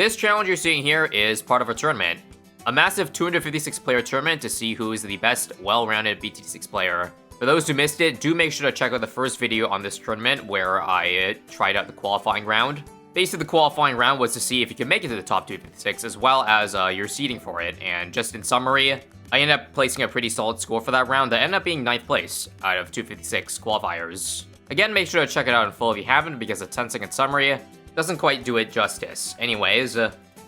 This challenge you're seeing here is part of a tournament. A massive 256 player tournament to see who is the best well-rounded BTD6 player. For those who missed it, do make sure to check out the first video on this tournament where I tried out the qualifying round. Basically, the qualifying round was to see if you can make it to the top 256 as well as your seeding for it. And just in summary, I ended up placing a pretty solid score for that round that ended up being 9th place out of 256 qualifiers. Again, make sure to check it out in full if you haven't because a 10-second summary doesn't quite do it justice. Anyways,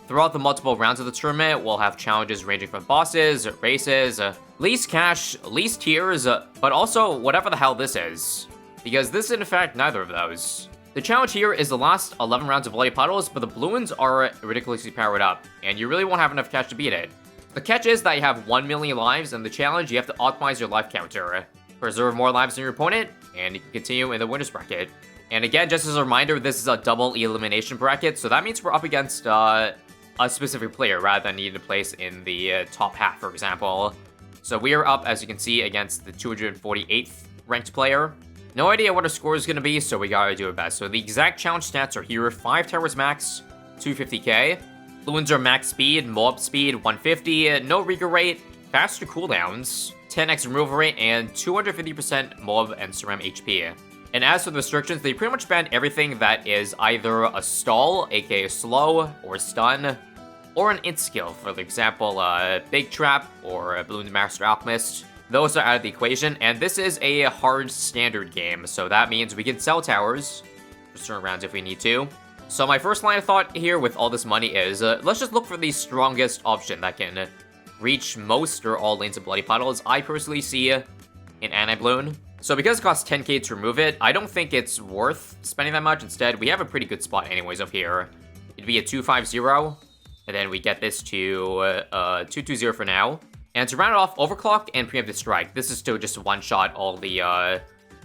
throughout the multiple rounds of the tournament, we'll have challenges ranging from bosses, races, least cash, least tiers, but also whatever the hell this is. Because this is in fact neither of those. The challenge here is the last 11 rounds of Bloody Puddles, but the balloons are ridiculously powered up, and you really won't have enough cash to beat it. The catch is that you have 1 million lives, and the challenge, you have to optimize your life counter. Preserve more lives than your opponent, and you can continue in the winner's bracket. And again, just as a reminder, this is a double elimination bracket, so that means we're up against a specific player rather than needing to place in the top half, for example. So we are up, as you can see, against the 248th ranked player. No idea what our score is going to be, so we gotta do our best. So the exact challenge stats are here. 5 towers max, 250k. Balloons are max speed, mob speed, 150, no recall rate, faster cooldowns, 10x removal rate, and 250% mob and Ceram HP. And as for the restrictions, they pretty much ban everything that is either a stall, aka slow, or stun, or an int skill. For example, Big Trap or Bloons Master Alchemist. Those are out of the equation, and this is a hard standard game, so that means we can sell towers for certain rounds if we need to. So my first line of thought here with all this money is, let's just look for the strongest option that can reach most or all lanes of Bloody Puddles. I personally see an Anti-Bloon. So because it costs 10k to remove it, I don't think it's worth spending that much. Instead, we have a pretty good spot anyways up here. It'd be a 250, and then we get this to 220 for now. And to round it off, Overclock and Preemptive Strike. This is still just one-shot all the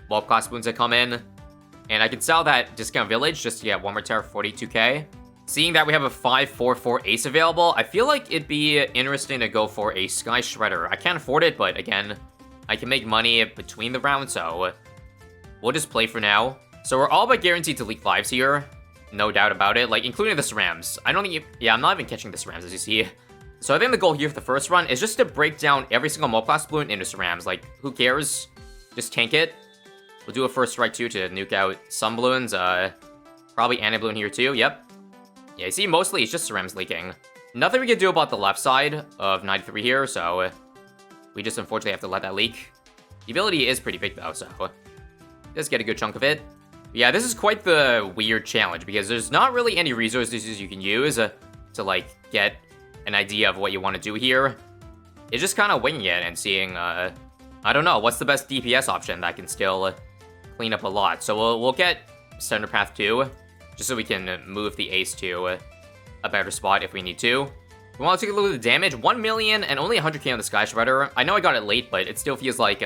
mob class boons that come in. And I can sell that Discount Village just to get one more tower for 42k. Seeing that we have a 544 ace available, I feel like it'd be interesting to go for a Sky Shredder. I can't afford it, but again, I can make money between the rounds, so we'll just play for now. So we're all but guaranteed to leak lives here. No doubt about it, like including the Cerams. I don't think yeah, I'm not even catching the Cerams as you see. So I think the goal here for the first run is just to break down every single mob class balloon into Cerams. Like, who cares? Just tank it. We'll do a first strike too to nuke out some balloons. Probably Anti-Bloon here too, yep. Yeah, you see, mostly it's just Cerams leaking. Nothing we can do about the left side of 93 here, so we just unfortunately have to let that leak. The ability is pretty big though, so just get a good chunk of it. But yeah, this is quite the weird challenge because there's not really any resources you can use to like get an idea of what you want to do here. It's just kind of winging it and seeing, I don't know, what's the best DPS option that can still clean up a lot. So we'll get Center Path 2, just so we can move the Ace to a better spot if we need to. We want to take a look at the damage. 1 million and only 100k on the Sky Shredder. I know I got it late, but it still feels like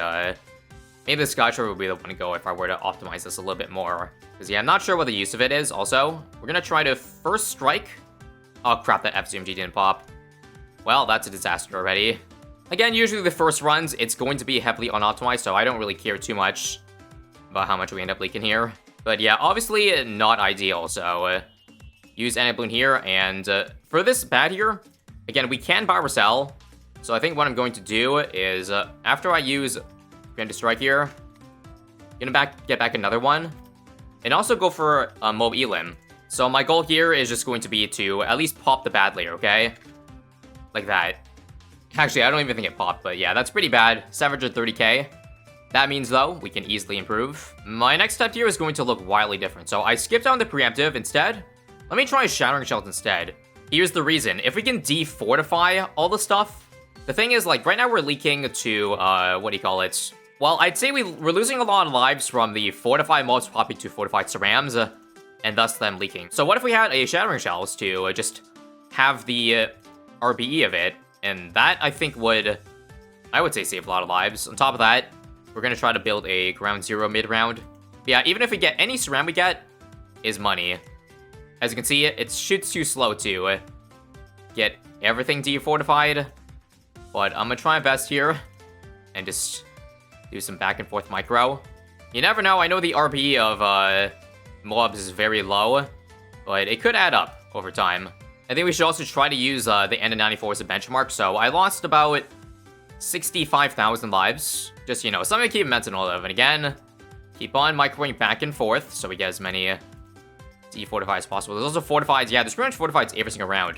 maybe the Sky Shredder would be the one to go if I were to optimize this a little bit more. Because yeah, I'm not sure what the use of it is. Also, we're going to try to first strike. Oh crap, that FCMG didn't pop. Well, that's a disaster already. Again, usually the first runs, it's going to be heavily unoptimized, so I don't really care too much about how much we end up leaking here. But yeah, obviously not ideal, so use Anti-Bloon here, and for this bad here, again, we can buy or sell. So I think what I'm going to do is, after I use Preemptive Strike here, get back another one, and also go for Mob Elim. So my goal here is just going to be to at least pop the bad layer, okay? Like that. Actually, I don't even think it popped, but yeah, that's pretty bad. 730k. That means, though, we can easily improve. My next step here is going to look wildly different. So I skipped on the Preemptive instead. Let me try Shattering Shells instead. Here's the reason. If we can defortify all the stuff, the thing is, like, right now we're leaking to, what do you call it? Well, I'd say we're losing a lot of lives from the fortified mobs popping to fortified Cerams, and thus them leaking. So what if we had a Shattering Shells to just have the RBE of it, and that, I think, I would say save a lot of lives. On top of that, we're going to try to build a ground zero mid-round. Yeah, even if we get any Ceram we get, is money. As you can see, it shoots too slow to get everything defortified. But I'm going to try my best here, and just do some back and forth micro. You never know, I know the RBE of mobs is very low, but it could add up over time. I think we should also try to use the end of 94 as a benchmark. So I lost about 65,000 lives. Just, you know, something to keep mental of. And again, keep on microwing back and forth so we get as many D45 as possible. There's also fortifieds. Yeah, there's pretty much fortifieds every single round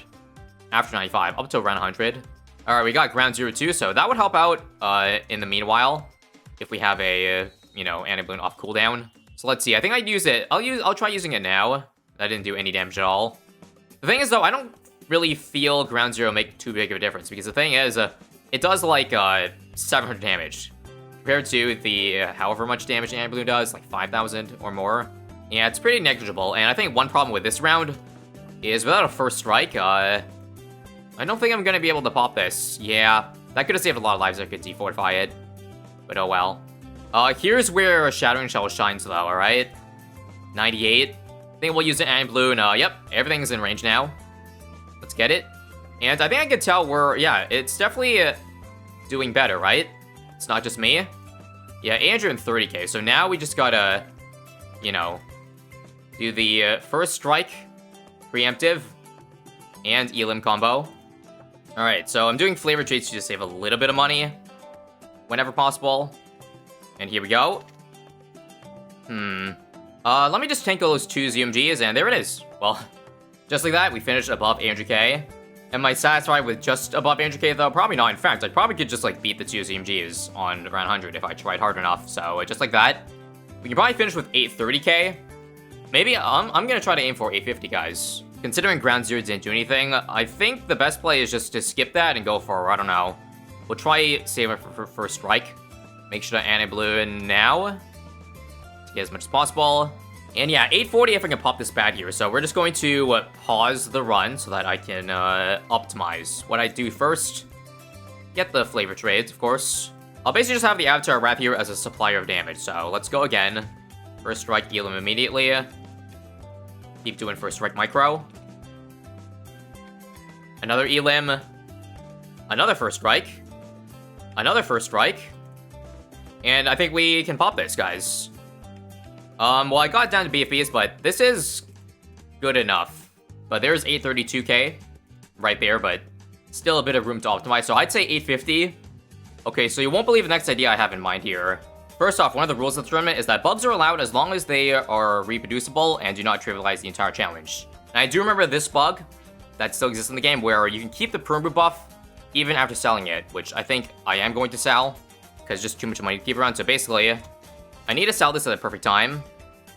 after 95, up to around 100. All right, we got ground 0 too, so that would help out in the meanwhile if we have a, you know, anti-balloon off cooldown. So let's see. I think I'd use it. I'll try using it now. That didn't do any damage at all. The thing is, though, I don't really feel ground 0 make too big of a difference because the thing is, it does like 700 damage compared to the however much damage the anti-balloon does, like 5,000 or more. Yeah, it's pretty negligible. And I think one problem with this round is without a first strike, I don't think I'm gonna be able to pop this. Yeah, that could have saved a lot of lives if I could defortify it. But oh well. Here's where Shattering Shell shines though, alright? 98. I think we'll use an anti-balloon. Yep, everything's in range now. Let's get it. And I think I can tell yeah, it's definitely doing better, right? It's not just me. Yeah, 830k. So now we just gotta, you know, do the first strike, preemptive, and elim combo. Alright, so I'm doing flavor trades to just save a little bit of money whenever possible. And here we go. Let me just tank all those 2 ZMGs, and there it is. Well, just like that, we finished above 800k. Am I satisfied with just above 800k though? Probably not. In fact, I probably could just like beat the 2 ZMGs on around 100 if I tried hard enough. So just like that, we can probably finish with 830k. Maybe I'm gonna try to aim for 850, guys. Considering ground 0 didn't do anything, I think the best play is just to skip that and go for, I don't know. We'll try save it for first strike. Make sure to anti-balloon now to get as much as possible. And yeah, 840 if I can pop this bad here. So we're just going to pause the run so that I can optimize. What I do first, get the flavor trades, of course. I'll basically just have the avatar wrap here as a supplier of damage. So let's go again. First strike, heal him immediately. Keep doing first strike micro. Another elim. Another first strike. Another first strike. And I think we can pop this, guys. Well, I got down to BFBs, but this is good enough. But there's 832k right there, but still a bit of room to optimize. So I'd say 850. Okay, so you won't believe the next idea I have in mind here. First off, one of the rules of the tournament is that bugs are allowed as long as they are reproducible and do not trivialize the entire challenge. And I do remember this bug that still exists in the game where you can keep the perm boot buff even after selling it, which I think I am going to sell because just too much money to keep around. So basically, I need to sell this at the perfect time.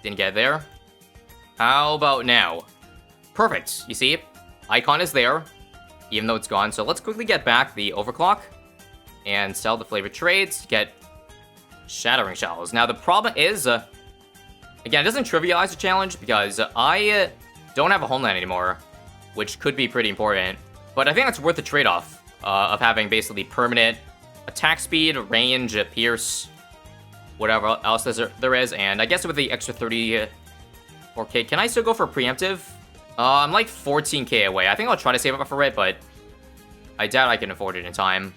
Didn't get there. How about now? Perfect. You see, icon is there, even though it's gone. So let's quickly get back the overclock and sell the flavor trades to get Shattering Shells. Now the problem is, again, it doesn't trivialize the challenge because I don't have a homeland anymore, which could be pretty important. But I think that's worth the trade-off of having basically permanent attack speed, range, pierce, whatever else there is. And I guess with the extra 34k, can I still go for preemptive? I'm like 14k away. I think I'll try to save up for it, but I doubt I can afford it in time.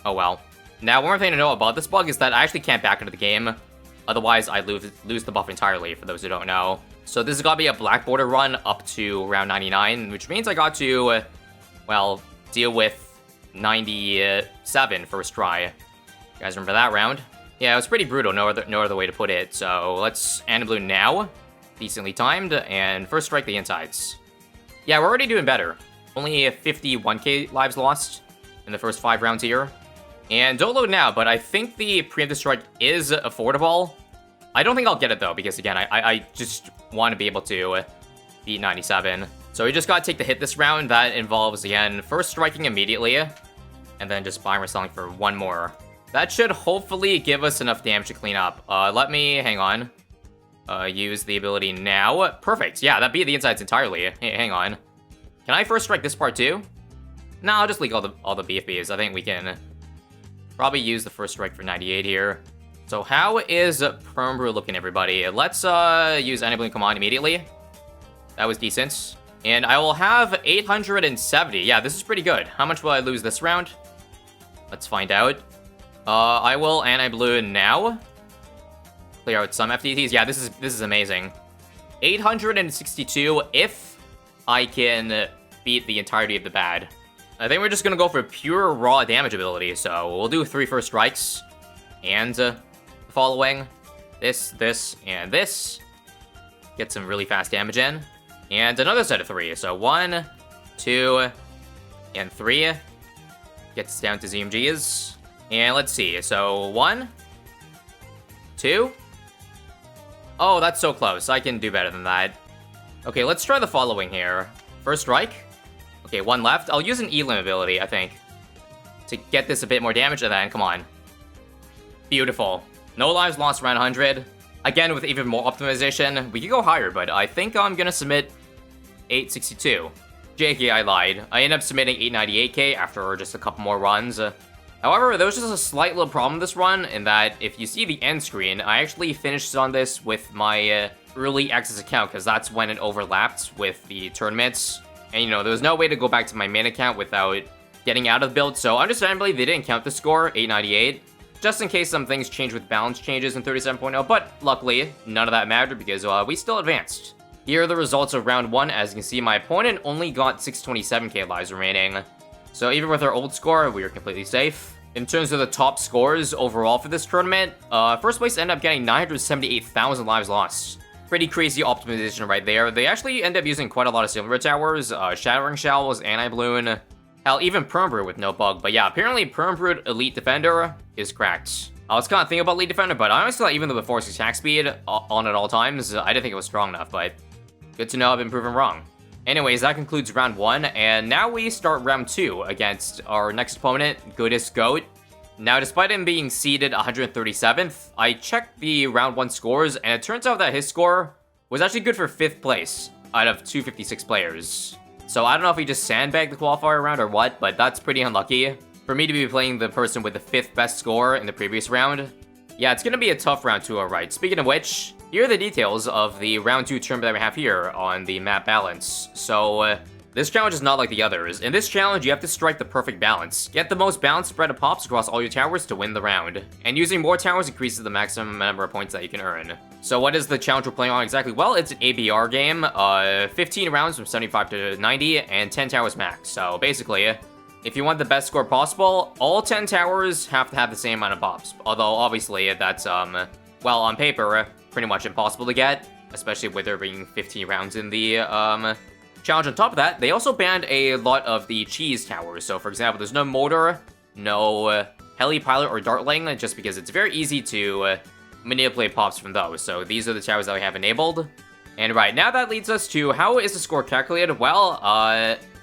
Oh well. Now, one more thing to know about this bug is that I actually can't back into the game. Otherwise, I lose the buff entirely, for those who don't know. So this has got to be a black border run up to round 99, which means I got to, well, deal with 97 first try. You guys remember that round? Yeah, it was pretty brutal, no other way to put it. So let's anti-balloon now. Decently timed, and first strike the insides. Yeah, we're already doing better. Only 51k lives lost in the first 5 rounds here. And don't load now, but I think the preemptive strike is affordable. I don't think I'll get it though, because again, I just want to be able to beat 97. So we just gotta take the hit this round. That involves, again, first striking immediately, and then just buying or selling for one more. That should hopefully give us enough damage to clean up. Let me, hang on, use the ability now. Perfect, yeah, that beat the insides entirely. Hey, hang on. Can I first strike this part too? No, I'll just leak all the BFBs. I think we can probably use the first strike for 98 here. So how is Perm Brew looking, everybody? Let's use Anti-Balloon Command immediately. That was decent. And I will have 870. Yeah, this is pretty good. How much will I lose this round? Let's find out. I will Anti-Balloon now. Clear out some FTTs. Yeah, this is amazing. 862 if I can beat the entirety of the bad. I think we're just gonna go for pure raw damage ability, so we'll do 3 first strikes. And the following. This, and this. Get some really fast damage in. And another set of 3. So 1, 2, and 3. Gets down to ZMGs. And let's see. So 1, 2. Oh, that's so close. I can do better than that. Okay, let's try the following here. First strike. Okay, 1 left. I'll use an Elim ability, I think, to get this a bit more damage, and then, come on. Beautiful. No lives lost around 100. Again, with even more optimization, we could go higher, but I think I'm gonna submit 862. JK, I lied. I ended up submitting 898k after just a couple more runs. However, there was just a slight little problem this run, in that if you see the end screen, I actually finished on this with my early access account, because that's when it overlapped with the tournaments. And, you know, there was no way to go back to my main account without getting out of the build, so understandably, they didn't count the score, 898. Just in case some things change with balance changes in 37.0, but luckily, none of that mattered because we still advanced. Here are the results of round 1. As you can see, my opponent only got 627k lives remaining. So even with our old score, we were completely safe. In terms of the top scores overall for this tournament, first place ended up getting 978,000 lives lost. Pretty crazy optimization right there. They actually end up using quite a lot of silver towers, shattering shells, anti-balloon. Hell, even Permbrute with no bug. But yeah, apparently Permbrute Elite Defender is cracked. I was kind of thinking about Elite Defender, but I honestly thought even though the force attack speed on at all times, I didn't think it was strong enough, but good to know I've been proven wrong. Anyways, that concludes round 1, and now we start round 2 against our next opponent, Goodest Goat. Now, despite him being seeded 137th, I checked the round 1 scores, and it turns out that his score was actually good for 5th place out of 256 players. So I don't know if he just sandbagged the qualifier round or what, but that's pretty unlucky for me to be playing the person with the 5th best score in the previous round. Yeah, it's gonna be a tough round 2, alright. Speaking of which, here are the details of the round 2 tournament that we have here on the map balance. So, this challenge is not like the others. In this challenge, you have to strike the perfect balance. Get the most balanced spread of pops across all your towers to win the round. And using more towers increases the maximum number of points that you can earn. So what is the challenge we're playing on exactly? Well, it's an ABR game. 15 rounds from 75 to 90, and 10 towers max. So basically, if you want the best score possible, all 10 towers have to have the same amount of pops. Although, obviously, that's, well, on paper, pretty much impossible to get. Especially with there being 15 rounds in the, challenge. On top of that, they also banned a lot of the cheese towers. So, for example, there's no mortar, no heli pilot or dartling, just because it's very easy to manipulate pops from those. So these are the towers that we have enabled. And right, now that leads us to how is the score calculated? Well,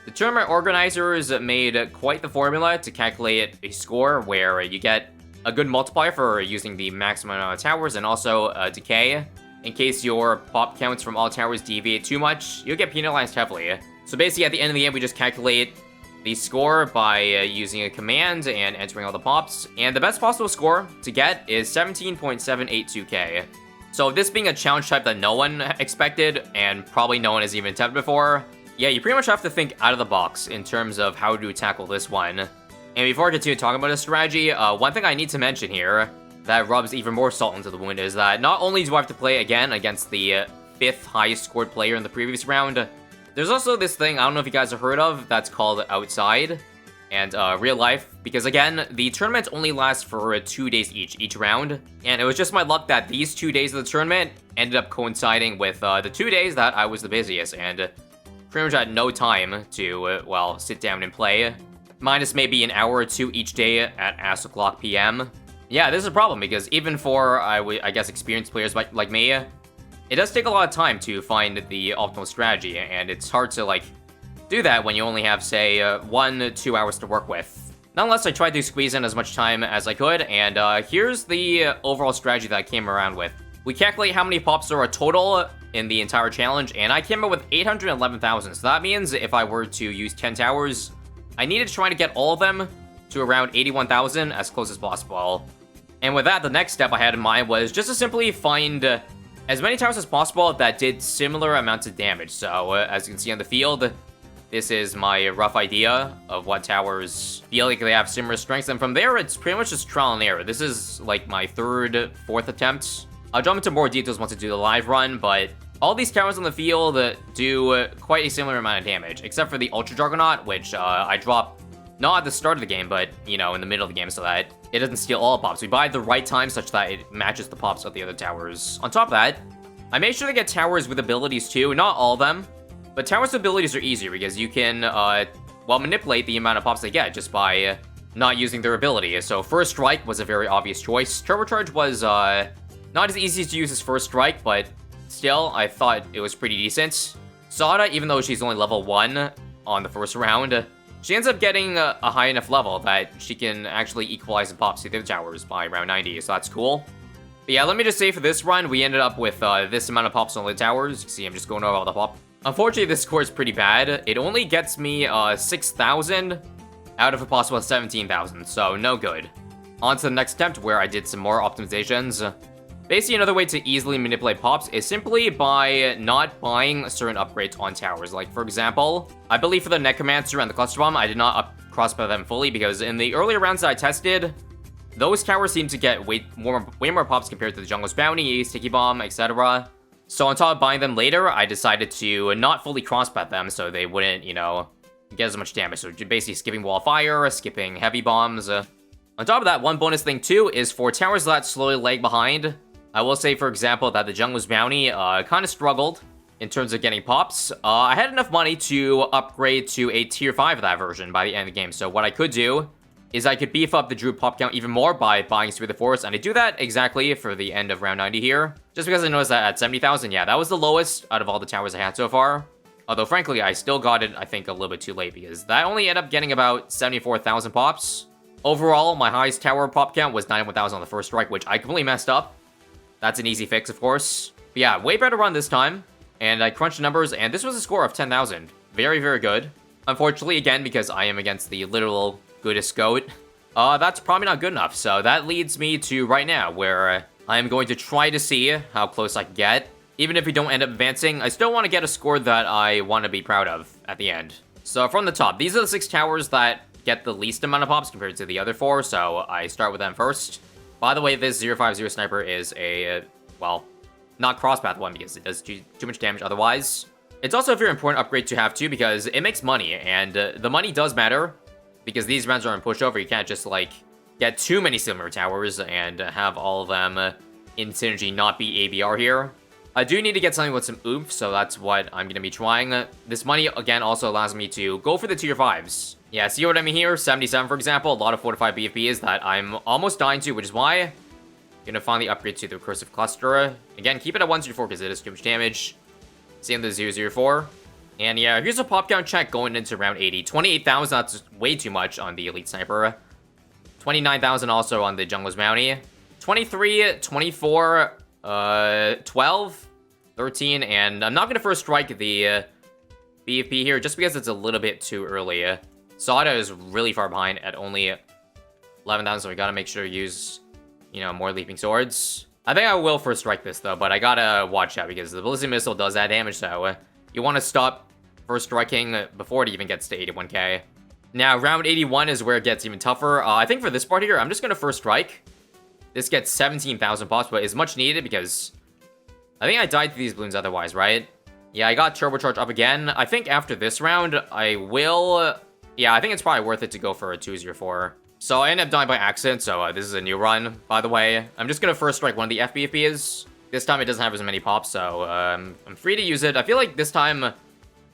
the tournament organizers made quite the formula to calculate a score where you get a good multiplier for using the maximum amount of towers, and also decay. In case your pop counts from all towers deviate too much, you'll get penalized heavily. So basically, at the end of the game, we just calculate the score by using a command and entering all the pops. And the best possible score to get is 17.782k. So this being a challenge type that no one expected, and probably no one has even attempted before, yeah, you pretty much have to think out of the box in terms of how to tackle this one. And before I continue talking about this strategy, one thing I need to mention here that rubs even more salt into the wound is that not only do I have to play again against the 5th highest scored player in the previous round, there's also this thing, I don't know if you guys have heard of, that's called Outside, and real life, because again, the tournaments only last for 2 days each round, and it was just my luck that these 2 days of the tournament ended up coinciding with the 2 days that I was the busiest, and pretty much had no time to, well, sit down and play, minus maybe an hour or 2 each day at ass o'clock PM. Yeah, this is a problem, because even for, I guess, experienced players like me, it does take a lot of time to find the optimal strategy, and it's hard to, like, do that when you only have, say, 1-2 hours to work with. Nonetheless, I tried to squeeze in as much time as I could, and here's the overall strategy that I came around with. We calculate how many pops there are total in the entire challenge, and I came up with 811,000. So that means if I were to use 10 towers, I needed to try to get all of them to around 81,000 as close as possible. And with that, the next step I had in mind was just to simply find as many towers as possible that did similar amounts of damage. So, as you can see on the field, this is my rough idea of what towers feel like they have similar strengths. And from there, it's pretty much just trial and error. This is like my 3rd, 4th attempt. I'll jump into more details once I do the live run, but All these towers on the field do quite a similar amount of damage, except for the Ultra Juggernaut, which I drop not at the start of the game, but, you know, in the middle of the game so that it doesn't steal all pops. We buy at the right time such that it matches the pops of the other towers. On top of that, I made sure to get towers with abilities too, not all of them, but towers with abilities are easier because you can, manipulate the amount of pops they get just by not using their ability. So First Strike was a very obvious choice. Turbocharge was, not as easy to use as First Strike, but still, I thought it was pretty decent. Sada, even though she's only level 1 on the first round, she ends up getting a high enough level that she can actually equalize the pops to the other towers by round 90, so that's cool. But yeah, let me just say for this run, we ended up with this amount of pops on the towers. You can see I'm just going over all the pop. Unfortunately, this score is pretty bad. It only gets me 6,000 out of a possible 17,000, so no good. On to the next attempt where I did some more optimizations. Basically, another way to easily manipulate pops is simply by not buying certain upgrades on towers. Like, for example, I believe for the Necromancer and the Cluster Bomb, I did not crossbuy them fully because in the earlier rounds that I tested, those towers seem to get way more pops compared to the Jungle's Bounty, Sticky Bomb, etc. So on top of buying them later, I decided to not fully crossbuy them so they wouldn't, you know, get as much damage. So basically skipping Wall of Fire, skipping Heavy Bombs. On top of that, one bonus thing too is for towers that slowly lag behind, I will say, for example, that the Jungle's Bounty kind of struggled in terms of getting pops. I had enough money to upgrade to a tier 5 of that version by the end of the game. So what I could do is I could beef up the Druid pop count even more by buying Spear of the Forest, and I do that exactly for the end of round 90 here. Just because I noticed that at 70,000, yeah, that was the lowest out of all the towers I had so far. Although, frankly, I still got it, I think, a little bit too late, because that only ended up getting about 74,000 pops. Overall, my highest tower pop count was 91,000 on the first strike, which I completely messed up. That's an easy fix, of course. But yeah, way better run this time. And I crunched the numbers, and this was a score of 10,000. Very, very good. Unfortunately, again, because I am against the literal goodest goat, that's probably not good enough. So that leads me to right now, where I am going to try to see how close I can get. Even if we don't end up advancing, I still want to get a score that I want to be proud of at the end. So from the top, these are the 6 towers that get the least amount of pops compared to the other 4, so I start with them first. By the way, this 050 Sniper is a, well, not crosspath one because it does too much damage otherwise. It's also a very important upgrade to have too because it makes money, and the money does matter because these rounds are in pushover. You can't just, like, get too many similar towers and have all of them in synergy not be ABR here. I do need to get something with some oomph, so that's what I'm going to be trying. This money, again, also allows me to go for the tier 5s. Yeah, see what I mean here? 77, for example, a lot of fortified BFBs that I'm almost dying to, which is why I'm going to finally upgrade to the Recursive Cluster. Again, keep it at 104 because it does too much damage. Same with the 004. And yeah, here's a pop count check going into round 80. 28,000, that's way too much on the Elite Sniper. 29,000 also on the Jungler's Bounty. 23, 24, 12, 13, and I'm not going to first strike the BFP here just because it's a little bit too early. Sada is really far behind at only 11,000, so we gotta make sure to use, you know, more Leaping Swords. I think I will first strike this, though, but I gotta watch out because the Ballistic Missile does that damage, so you want to stop first striking before it even gets to 81k. Now, round 81 is where it gets even tougher. I think for this part here, I'm just gonna first strike. This gets 17,000 pops, but is much needed because I think I died to these balloons otherwise, right? Yeah, I got Turbocharge up again. I think after this round, I will... Yeah, I think it's probably worth it to go for a 204. So I ended up dying by accident, so this is a new run, by the way. I'm just gonna first strike one of the FBFBs. This time it doesn't have as many pops, so I'm free to use it. I feel like this time,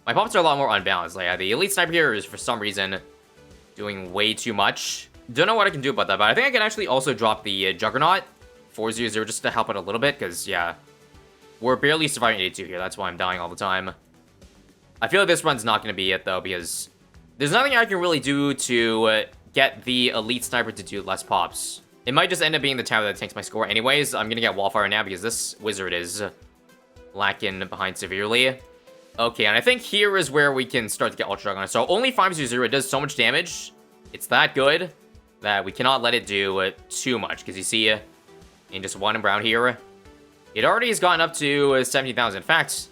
my pops are a lot more unbalanced. Like, the Elite Sniper here is, for some reason, doing way too much. Don't know what I can do about that, but I think I can actually also drop the Juggernaut 400 just to help it a little bit, because, yeah, we're barely surviving 82 here. That's why I'm dying all the time. I feel like this run's not going to be it, though, because there's nothing I can really do to get the Elite Sniper to do less pops. It might just end up being the tower that tanks my score anyways. I'm going to get Wallfire now because this Wizard is lacking behind severely. Okay, and I think here is where we can start to get Ultra Juggernaut. So only 500, it does so much damage. It's that good that we cannot let it do too much. Because you see, in just one round here, it already has gotten up to 70,000. In fact,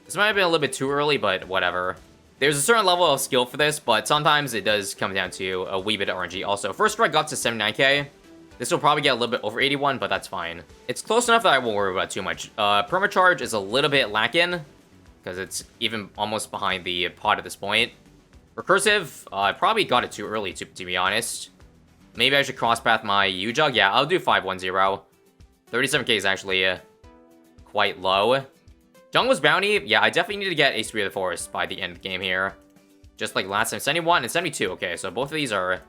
this might have been a little bit too early, but whatever. There's a certain level of skill for this, but sometimes it does come down to a wee bit of RNG. Also, first strike got to 79k. This will probably get a little bit over 81, but that's fine. It's close enough that I won't worry about too much. Permacharge is a little bit lacking, because it's even almost behind the pod at this point. Recursive, I probably got it too early, to be honest. Maybe I should cross-path my U-Jug. Yeah, I'll do 510. 37k is actually quite low. Jungle's Bounty, yeah, I definitely need to get a Spirit of the Forest by the end of the game here. Just like last time, 71 and 72. Okay, so both of these are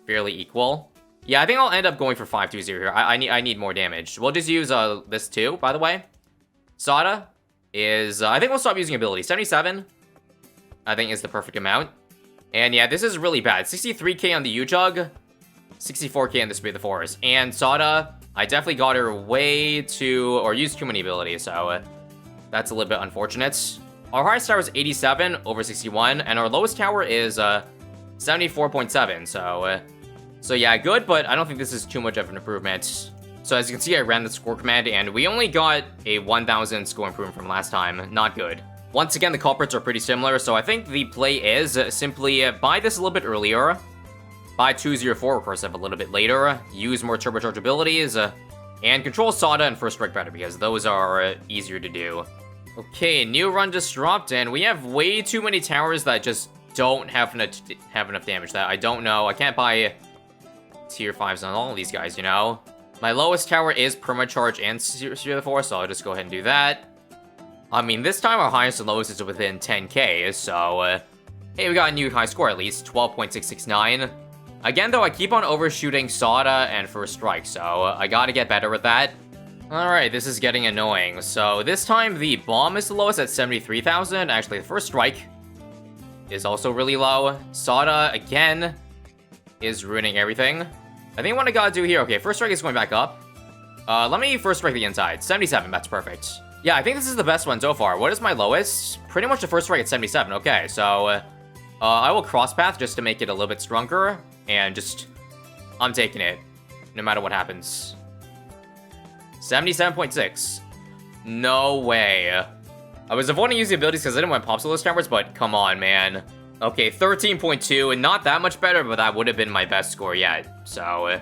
fairly equal. Yeah, I think I'll end up going for 520 here. I need more damage. We'll just use this too, by the way. Sada is, I think we'll stop using ability. 77, I think, is the perfect amount. And yeah, this is really bad. 63k on the U-Jug, 64k on the Spirit of the Forest. And Sada, I definitely got her way too, or used too many abilities, so that's a little bit unfortunate. Our highest tower is 87 over 61, and our lowest tower is 74.7, so yeah, good, but I don't think this is too much of an improvement. So as you can see, I ran the score command, and we only got a 1,000 score improvement from last time. Not good. Once again, the culprits are pretty similar, so I think the play is simply buy this a little bit earlier, buy 204 recursive a little bit later, use more turbocharge abilities, and control Sada and First Strike better, because those are easier to do. Okay, new run just dropped, and we have way too many towers that just don't have enough damage. That I don't know. I can't buy tier 5s on all of these guys, you know? My lowest tower is Permacharge and Spirit of the Forest, so I'll just go ahead and do that. I mean, this time our highest and lowest is within 10k, so, hey, we got a new high score at least, 12.669. Again, though, I keep on overshooting Sada and First Strike, so I gotta get better with that. Alright, this is getting annoying. So this time the bomb is the lowest at 73,000. Actually, the First Strike is also really low. Sada, again, is ruining everything. I think what I gotta do here, okay, First Strike is going back up. Let me First Strike the inside. 77, that's perfect. Yeah, I think this is the best one so far. What is my lowest? Pretty much the First Strike at 77. Okay, so I will cross path just to make it a little bit stronger. And just, I'm taking it, no matter what happens. 77.6. No way. I was avoiding using abilities because I didn't want to pop those towers, but come on, man. Okay, 13.2, and not that much better, but that would have been my best score yet. So,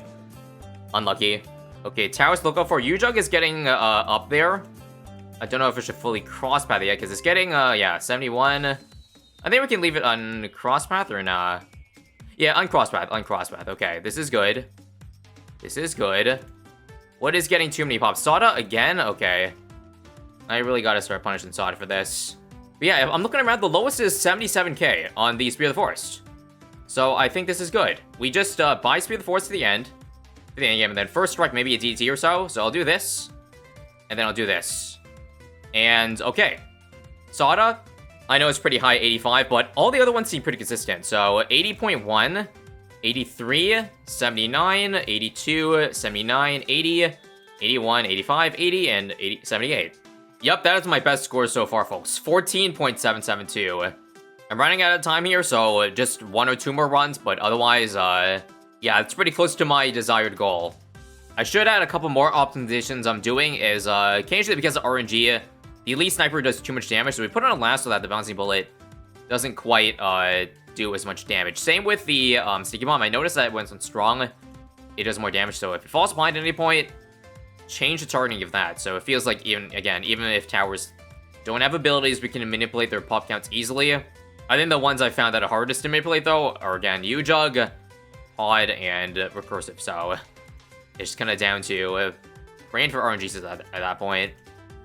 unlucky. Okay, towers to look out for. U-Jug is getting up there. I don't know if I should fully cross path it yet, because it's getting, yeah, 71. I think we can leave it on cross path or nah. Yeah, uncross path. Okay, this is good. This is good. What is getting too many pops? Sada again? Okay. I really gotta start punishing Sada for this. But yeah, I'm looking around. The lowest is 77k on the Spirit of the Forest. So I think this is good. We just buy Spirit of the Forest to the end game, and then First Strike maybe a DT or so. So I'll do this. And then I'll do this. And okay. Sada, I know it's pretty high, 85, but all the other ones seem pretty consistent. So 80.1, 83, 79, 82, 79, 80, 81, 85, 80, and 78. Yep, that is my best score so far, folks. 14.772. I'm running out of time here, so just 1 or 2 more runs, but otherwise, yeah, it's pretty close to my desired goal. I should add a couple more optimizations I'm doing is, occasionally because of RNG, the Elite Sniper does too much damage, so we put it on last so that the Bouncing Bullet doesn't quite, do as much damage. Same with the, Sticky Bomb. I noticed that when it's on Strong, it does more damage, so if it falls behind at any point, change the targeting of that. So it feels like, even if towers don't have abilities, we can manipulate their pop counts easily. I think the ones I found that are hardest to manipulate, though, are, again, U-Jug, Pod, and Recursive, so it's kind of down to praying for RNGs at that point.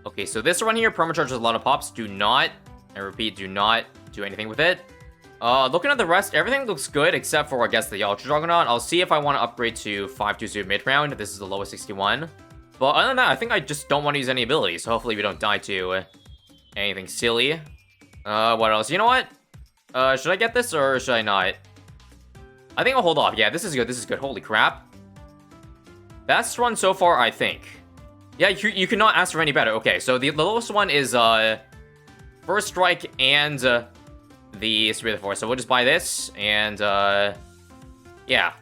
Okay, so this run here, Permacharge has a lot of pops. Do not, I repeat, do not do anything with it. Looking at the rest, everything looks good except for, I guess, the Ultra Juggernaut. I'll see if I want to upgrade to 520 mid-round. This is the lowest 61. But other than that, I think I just don't want to use any abilities. So hopefully we don't die to anything silly. What else? You know what? Should I get this or should I not? I think I'll hold off. Yeah, this is good. This is good. Holy crap. Best run so far, I think. Yeah, you cannot ask for any better. Okay, so the lowest one is First Strike and the Spirit of the Forest. So we'll just buy this and yeah.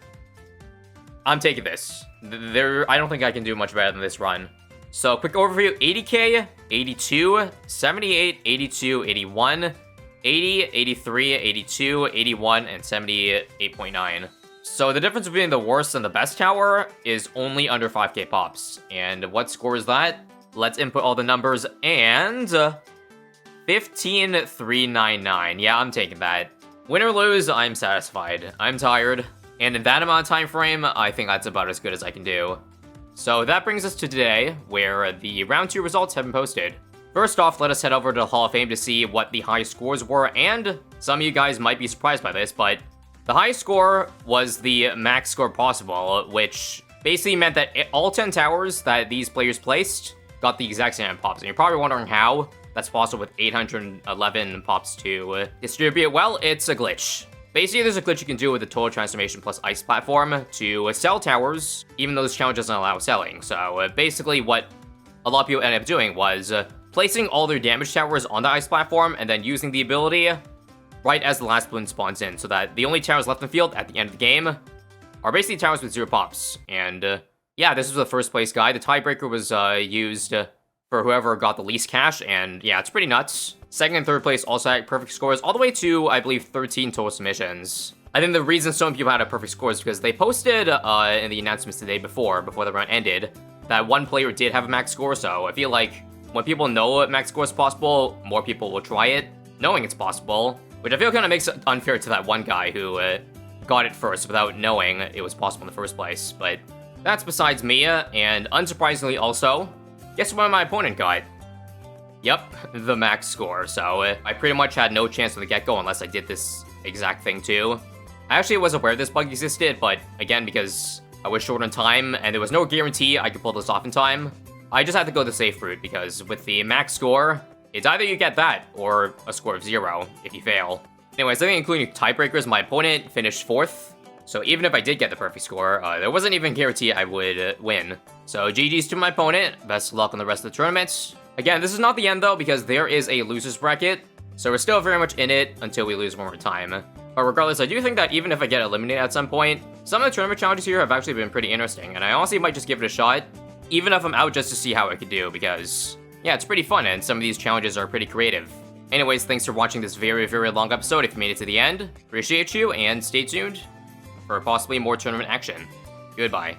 I'm taking this. I don't think I can do much better than this run. So quick overview, 80k, 82, 78, 82, 81, 80, 83, 82, 81, and 78.9. So the difference between the worst and the best tower is only under 5k pops. And what score is that? Let's input all the numbers, and 15,399. Yeah, I'm taking that. Win or lose, I'm satisfied. I'm tired. And in that amount of time frame, I think that's about as good as I can do. So that brings us to today, where the round 2 results have been posted. First off, let us head over to the Hall of Fame to see what the high scores were, and some of you guys might be surprised by this, but the highest score was the max score possible, which basically meant that all 10 towers that these players placed got the exact same amount of pops. And you're probably wondering how that's possible with 811 pops to distribute. Well, it's a glitch. Basically, there's a glitch you can do with the Total Transformation plus Ice platform to sell towers, even though this challenge doesn't allow selling. So basically what a lot of people ended up doing was placing all their damage towers on the Ice platform and then using the ability right as the last balloon spawns in, so that the only towers left in the field at the end of the game are basically towers with 0 pops. And yeah, this was the first place guide. The tiebreaker was used for whoever got the least cash, and yeah, it's pretty nuts. Second and third place also had perfect scores, all the way to, I believe, 13 total submissions. I think the reason so many people had a perfect score is because they posted in the announcements the day before the round ended, that one player did have a max score, so I feel like when people know max score is possible, more people will try it, knowing it's possible, which I feel kind of makes it unfair to that one guy who got it first without knowing it was possible in the first place. But that's besides me, and unsurprisingly also, guess what my opponent got? Yep, the max score, so I pretty much had no chance from the get-go unless I did this exact thing too. I actually was aware this bug existed, but again, because I was short on time and there was no guarantee I could pull this off in time, I just had to go the safe route, because with the max score, it's either you get that or a score of 0 if you fail. Anyways, I think including tiebreakers, my opponent finished 4th. So even if I did get the perfect score, there wasn't even a guarantee I would win. So GG's to my opponent. Best of luck on the rest of the tournaments. Again, this is not the end though, because there is a loser's bracket. So we're still very much in it until we lose one more time. But regardless, I do think that even if I get eliminated at some point, some of the tournament challenges here have actually been pretty interesting. And I honestly might just give it a shot, even if I'm out, just to see how I could do, because yeah, it's pretty fun, and some of these challenges are pretty creative. Anyways, thanks for watching this very, very long episode. If you made it to the end, appreciate you, and stay tuned for possibly more tournament action. Goodbye.